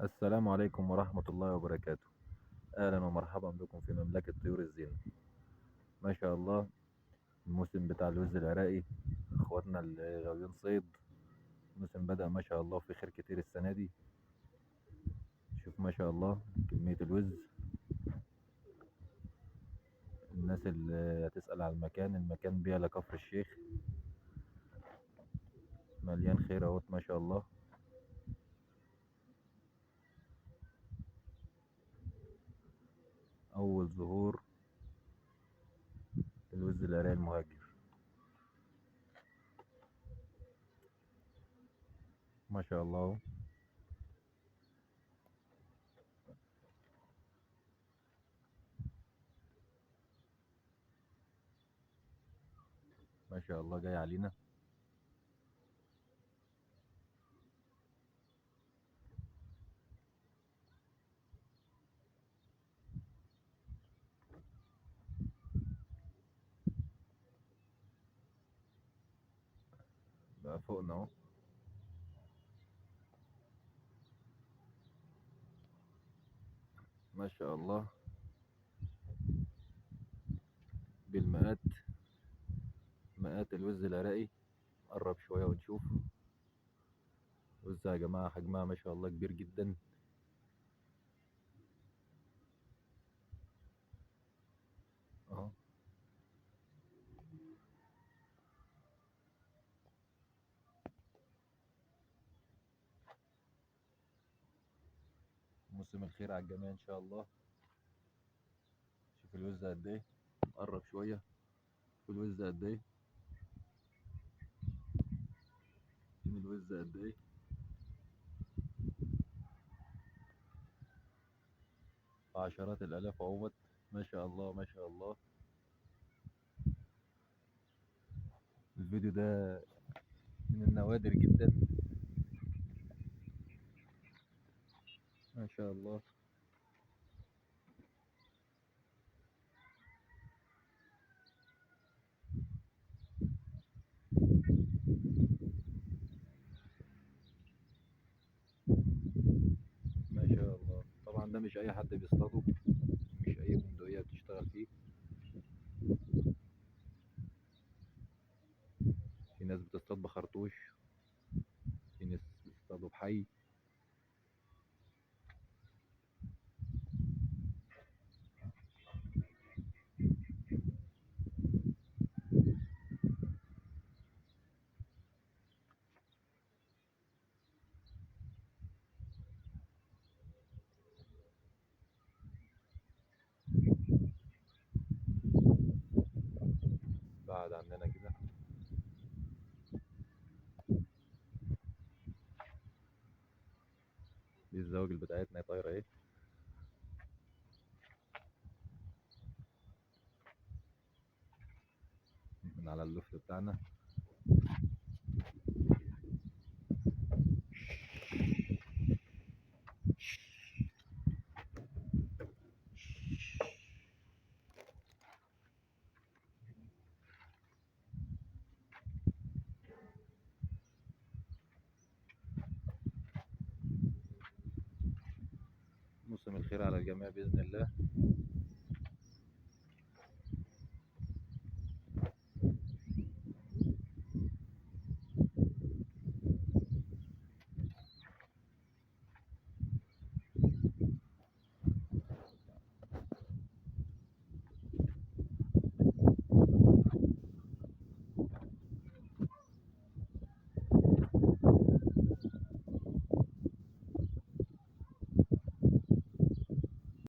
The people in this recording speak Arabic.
السلام عليكم ورحمة الله وبركاته. أهلا ومرحبا بكم في مملكة طيور الزينة. ما شاء الله، الموسم بتاع الوز العراقي، اخواتنا اللي غاويين صيد. الموسم بدأ ما شاء الله في خير كتير السنة دي. شوف ما شاء الله كمية الوز. الناس اللي هتسأل على المكان بيلا كفر الشيخ، مليان خير اهوت ما شاء الله. أول ظهور الوز العراقي المهاجر ما شاء الله. ما شاء الله جاي علينا. بقى فوقنا اهو. ما شاء الله بالمئات، مئات الوز العراقي. قرب شوية ونشوف. وزة يا جماعة حجمها ما شاء الله كبير جدا اهو. موسم الخير على الجميع ان شاء الله. شوف الوزة قد ايه. قرب شوية. شوف الوزة قد ايه. شوف الوزة قد ايه. عشرات الالاف اهوت. ما شاء الله ما شاء الله. الفيديو ده من النوادر جدا. ما شاء الله. ما شاء الله. طبعا ده مش اي حد بيصطاده، مش اي بندقية بتشتغل فيه. في ناس بتصطاد بخرطوش، في ناس بتصطادوا بحي. بعد عننا كده. دي الزواجل بتاعتنا طايرة ايه من على اللفت بتاعنا. موسم الخير على الجميع بإذن الله.